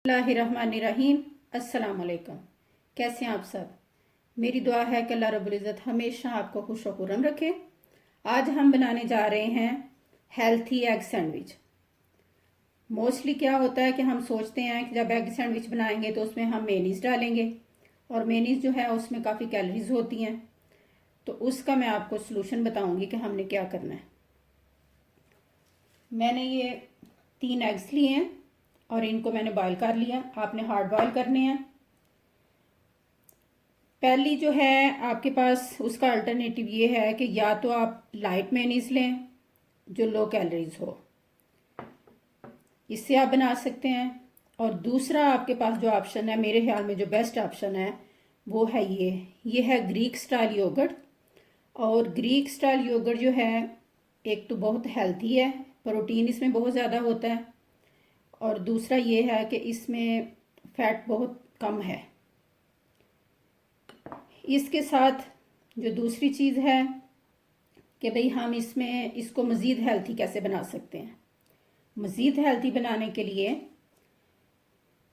बिस्मिल्लाहिर्रहमानिर्रहीम। अस्सलाम वालेकुम। कैसे हैं आप सब? मेरी दुआ है कि अल्लाह रब्बुल इज़्ज़त हमेशा आपको खुश और खुर्रम रखे। आज हम बनाने जा रहे हैं हेल्थी एग सैंडविच। मोस्टली क्या होता है कि हम सोचते हैं कि जब एग सैंडविच बनाएंगे तो उसमें हम मेयोनीज़ डालेंगे, और मेयोनीज़ जो है उसमें काफ़ी कैलोरीज होती हैं। तो उसका मैं आपको सलूशन बताऊंगी कि हमने क्या करना है। मैंने ये 3 एग्स लिए हैं और इनको मैंने बॉईल कर लिया। आपने हार्ड बॉईल करने हैं। पहली जो है आपके पास उसका अल्टरनेटिव ये है कि या तो आप लाइट मेयोनीज लें जो लो कैलोरीज हो, इससे आप बना सकते हैं। और दूसरा आपके पास जो ऑप्शन है, मेरे ख्याल में जो बेस्ट ऑप्शन है वो है ये है ग्रीक स्टाइल योगर्ट। और ग्रीक स्टाइल योगर्ट जो है एक तो बहुत हेल्थी है, प्रोटीन इसमें बहुत ज़्यादा होता है, और दूसरा ये है कि इसमें फैट बहुत कम है। इसके साथ जो दूसरी चीज़ है कि भाई हम इसको मज़ीद हेल्थी कैसे बना सकते हैं। मज़ीद हेल्थी बनाने के लिए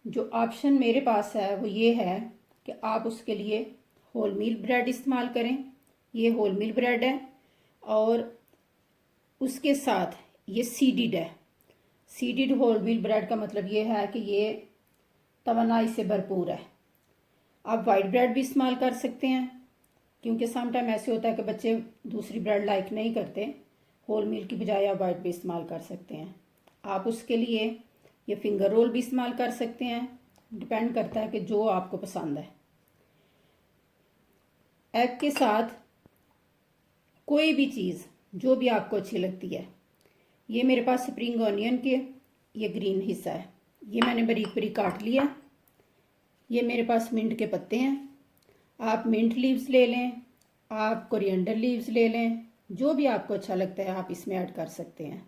जो ऑप्शन मेरे पास है वो ये है कि आप उसके लिए होल मील ब्रेड इस्तेमाल करें। ये होल मील ब्रेड है और उसके साथ ये सीडिड है। सीडिड होल मील ब्रेड का मतलब ये है कि ये तवानाई से भरपूर है। आप वाइट ब्रेड भी इस्तेमाल कर सकते हैं, क्योंकि सम टाइम ऐसे होता है कि बच्चे दूसरी ब्रेड लाइक नहीं करते। होल मील की बजाय आप वाइट भी इस्तेमाल कर सकते हैं। आप उसके लिए ये फिंगर रोल भी इस्तेमाल कर सकते हैं, डिपेंड करता है कि जो आपको पसंद है। एग के साथ कोई भी चीज़ जो भी आपको अच्छी लगती है। ये मेरे पास स्प्रिंग ऑनियन के ये ग्रीन हिस्सा है, ये मैंने बारीक बारीक काट लिया। ये मेरे पास मिंट के पत्ते हैं, आप मिंट लीव्स ले लें, आप कोरिएंडर लीव्स ले लें, जो भी आपको अच्छा लगता है आप इसमें ऐड कर सकते हैं।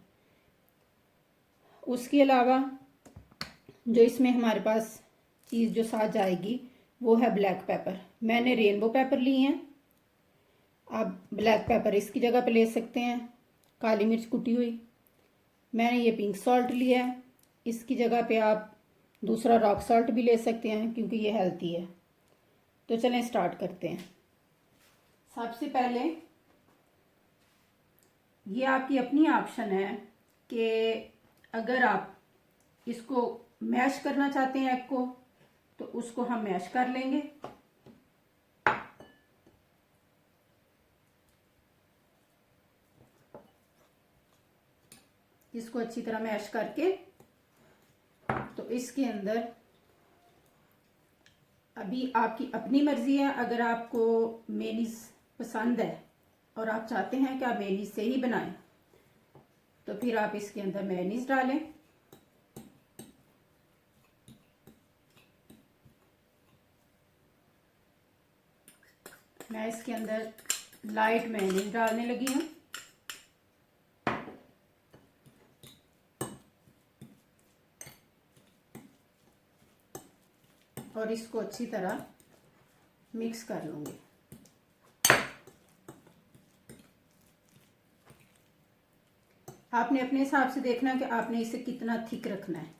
उसके अलावा जो इसमें हमारे पास चीज़ जो साथ जाएगी वो है ब्लैक पेपर। मैंने रेनबो पेपर लिए हैं, आप ब्लैक पेपर इसकी जगह पे ले सकते हैं। काली मिर्च कुटी हुई, मैंने ये पिंक सॉल्ट लिया है, इसकी जगह पे आप दूसरा रॉक सॉल्ट भी ले सकते हैं क्योंकि ये हेल्थी है। तो चलें स्टार्ट करते हैं। सबसे पहले ये आपकी अपनी ऑप्शन है कि अगर आप इसको मैश करना चाहते हैं एग को, तो उसको हम मैश कर लेंगे। इसको अच्छी तरह मैश करके तो इसके अंदर अभी आपकी अपनी मर्जी है। अगर आपको मेयोनीज पसंद है और आप चाहते हैं कि आप मेयोनीज से ही बनाएं, तो फिर आप इसके अंदर मेयोनीज डालें। मैं इसके अंदर लाइट मेयोनीज डालने लगी हूँ। और इसको अच्छी तरह मिक्स कर लूँगी। आपने अपने हिसाब से देखना है कि आपने इसे कितना थिक रखना है।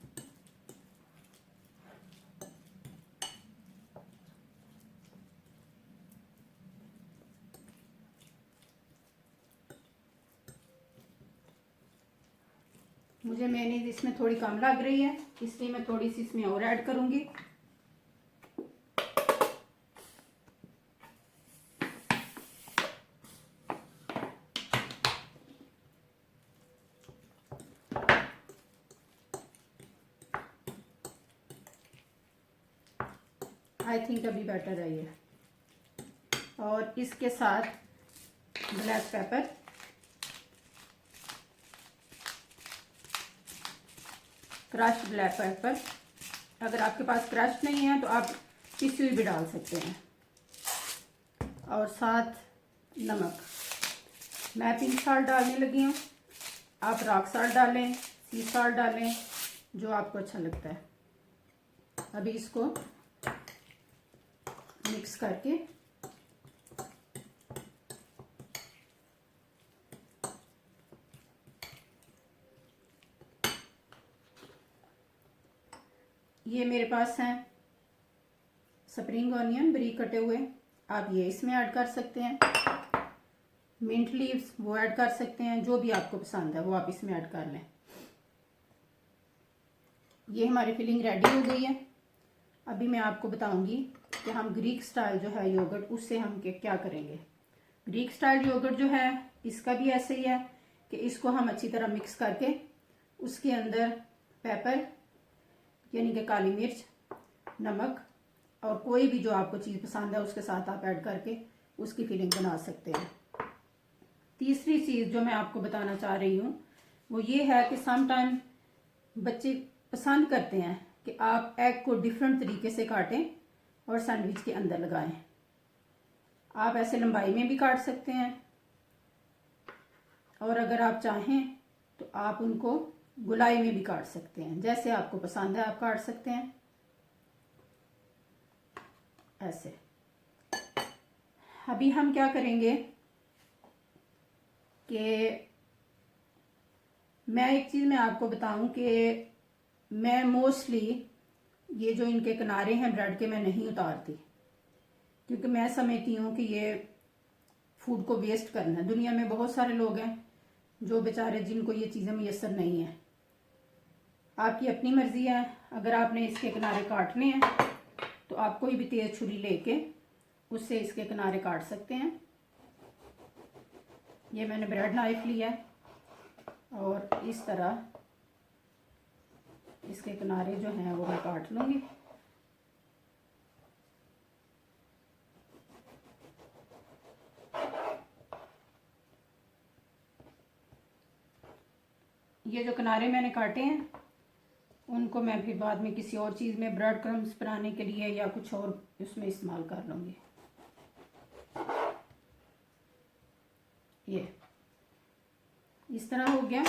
मुझे मेयोनीज इसमें थोड़ी कम लग रही है, इसलिए मैं थोड़ी सी इसमें और ऐड करूँगी। आई थिंक अभी बेटर है ये। और इसके साथ black pepper, crushed black pepper. अगर आपके पास क्रश्ड नहीं है तो आप पिसी हुई भी डाल सकते हैं। और साथ नमक, मैं पिंक सॉल्ट डालने लगी हूँ। आप रॉक सॉल्ट डालें, सी सॉल्ट डालें, जो आपको अच्छा लगता है। अभी इसको मिक्स करके ये मेरे पास हैं स्प्रिंग ऑनियन बारीक कटे हुए, आप ये इसमें ऐड कर सकते हैं। मिंट लीव्स वो ऐड कर सकते हैं, जो भी आपको पसंद है वो आप इसमें ऐड कर लें। ये हमारी फिलिंग रेडी हो गई है। अभी मैं आपको बताऊंगी कि हम ग्रीक स्टाइल जो है योगर्ट, उससे हम क्या करेंगे। ग्रीक स्टाइल योगर्ट जो है इसका भी ऐसे ही है कि इसको हम अच्छी तरह मिक्स करके उसके अंदर पेपर यानी कि काली मिर्च, नमक और कोई भी जो आपको चीज़ पसंद है उसके साथ आप ऐड करके उसकी फिलिंग बना सकते हैं। तीसरी चीज़ जो मैं आपको बताना चाह रही हूँ वो ये है कि सम टाइम बच्चे पसंद करते हैं कि आप एग को डिफरेंट तरीके से काटें और सैंडविच के अंदर लगाएं। आप ऐसे लंबाई में भी काट सकते हैं और अगर आप चाहें तो आप उनको गोलाई में भी काट सकते हैं। जैसे आपको पसंद है आप काट सकते हैं ऐसे। अभी हम क्या करेंगे कि मैं एक चीज़ मैं आपको बताऊं कि मैं मोस्टली ये जो इनके किनारे हैं ब्रेड के मैं नहीं उतारती, क्योंकि मैं समझती हूँ कि ये फूड को वेस्ट करना है। दुनिया में बहुत सारे लोग हैं जो बेचारे जिनको ये चीज़ें मुयसर नहीं है। आपकी अपनी मर्जी है, अगर आपने इसके किनारे काटने हैं तो आप कोई भी तेज छुरी लेके उससे इसके किनारे काट सकते हैं। ये मैंने ब्रेड नाइफ लिया है और इस तरह इसके किनारे जो हैं वो मैं काट लूँगी। ये जो किनारे मैंने काटे हैं उनको मैं फिर बाद में किसी और चीज़ में ब्रेड क्रम्स बनाने के लिए या कुछ और उसमें इस्तेमाल कर लूँगी। ये इस तरह हो गया।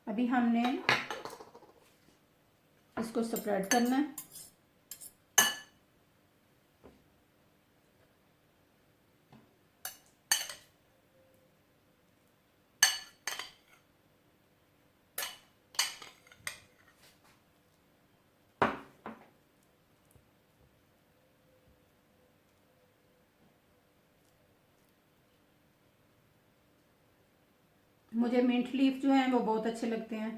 अभी हमने इसको स्प्रेड करना है। मुझे मिंट लीफ जो है वो बहुत अच्छे लगते हैं,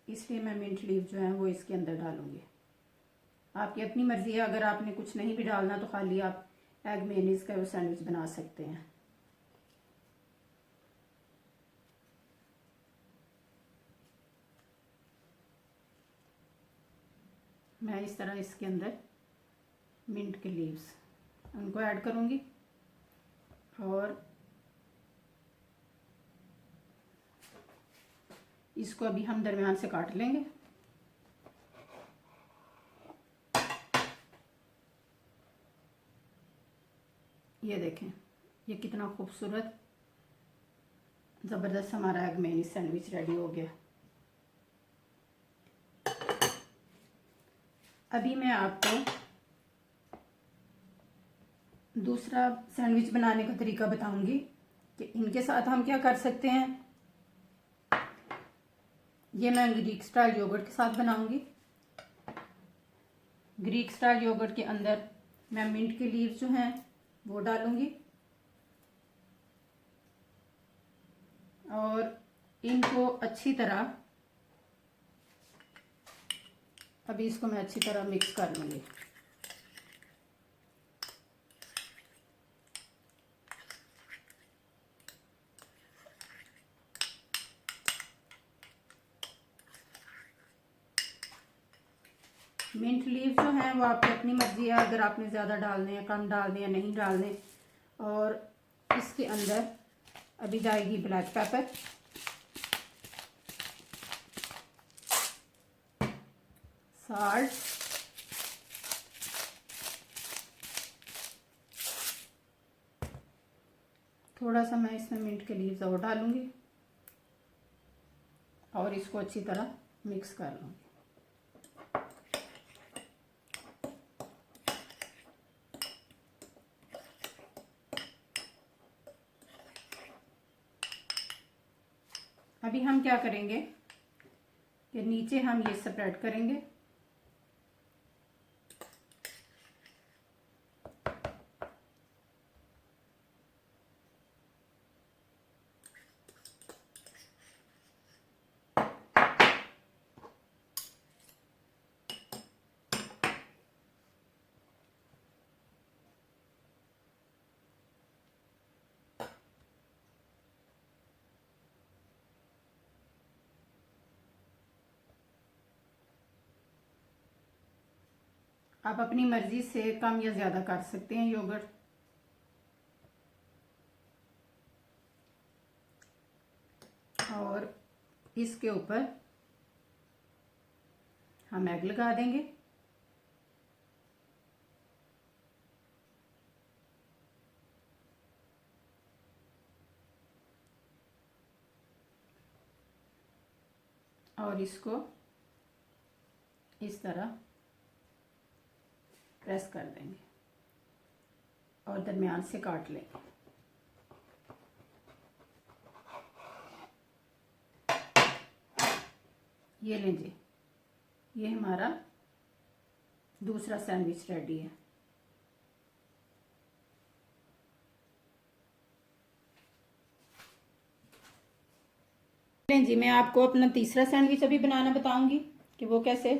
इसलिए मैं मिंट लीफ जो है वो इसके अंदर डालूंगी। आपकी अपनी मर्जी है, अगर आपने कुछ नहीं भी डालना तो खाली आप एग मेयोनीज का वो सैंडविच बना सकते हैं। मैं इस तरह इसके अंदर मिंट के लीव्स उनको ऐड करूंगी और इसको अभी हम दरमियान से काट लेंगे। ये देखें, ये कितना खूबसूरत ज़बरदस्त हमारा एग मेयोनीज सैंडविच रेडी हो गया। अभी मैं आपको दूसरा सैंडविच बनाने का तरीका बताऊंगी कि इनके साथ हम क्या कर सकते हैं। ये मैं ग्रीक स्टाइल योगर्ट के साथ बनाऊंगी। ग्रीक स्टाइल योगर्ट के अंदर मैं मिंट के लीव्स जो हैं वो डालूंगी और इनको अच्छी तरह, अभी इसको मैं अच्छी तरह मिक्स कर लूँगी। मिंट लीव जो हैं वो आपकी अपनी मर्जी है, अगर आपने ज़्यादा डालने हैं, कम डालने या नहीं डालने। और इसके अंदर अभी जाएगी ब्लैक पेपर, साल्ट, थोड़ा सा मैं इसमें मिंट के लीव्स और डालूंगी और इसको अच्छी तरह मिक्स कर लूँगी। अभी हम क्या करेंगे कि नीचे हम ये स्प्रेड करेंगे आप अपनी मर्जी से कम या ज़्यादा कर सकते हैं योगर्ट। और इसके ऊपर हम एग लगा देंगे। और इसको इस तरह प्रेस कर देंगे और दरमियान से काट लेंगे। ये लें जी, ये हमारा दूसरा सैंडविच रेडी है। लें जी, मैं आपको अपना तीसरा सैंडविच अभी बनाना बताऊंगी कि वो कैसे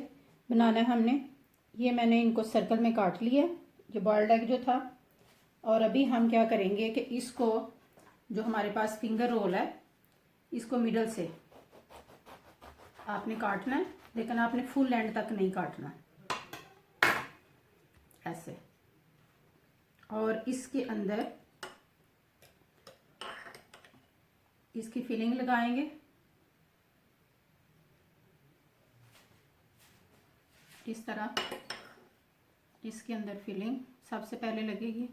बनाना है। ये मैंने इनको सर्कल में काट लिया, ये बॉइल्ड एग जो था। और अभी हम क्या करेंगे कि इसको, जो हमारे पास फिंगर रोल है, इसको मिडल से आपने काटना है, लेकिन आपने फुल एंड तक नहीं काटना, ऐसे। और इसके अंदर इसकी फिलिंग लगाएंगे इस तरह। इसके अंदर फिलिंग सबसे पहले लगेगी।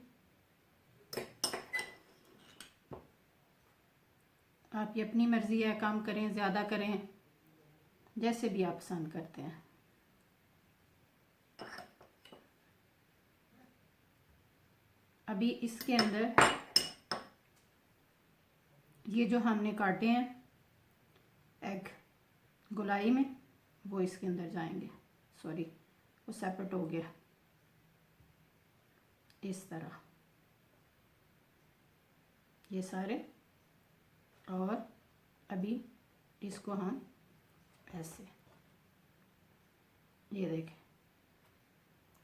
आप ये अपनी मर्जी है, कम करें ज़्यादा करें, जैसे भी आप पसंद करते हैं। अभी इसके अंदर ये जो हमने काटे हैं एग गोलाई में, वो इसके अंदर जाएंगे। सॉरी, वो सेपरेट हो गया। इस तरह ये सारे। और अभी इसको हम ऐसे, ये देखें।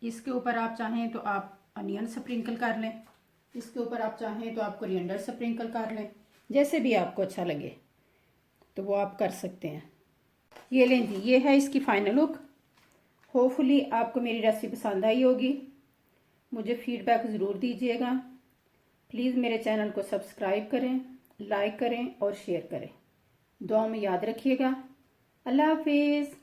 इसके ऊपर आप चाहें तो आप अनियन स्प्रिंकल कर लें, इसके ऊपर आप चाहें तो आप कोरिएंडर स्प्रिंकल कर लें, जैसे भी आपको अच्छा लगे तो वो आप कर सकते हैं। ये लें जी, ये है इसकी फाइनल लुक। होपफुली आपको मेरी रेसिपी पसंद आई होगी। मुझे फीडबैक ज़रूर दीजिएगा। प्लीज़ मेरे चैनल को सब्सक्राइब करें, लाइक करें और शेयर करें। दुआ में याद रखिएगा। अल्लाह हाफिज़।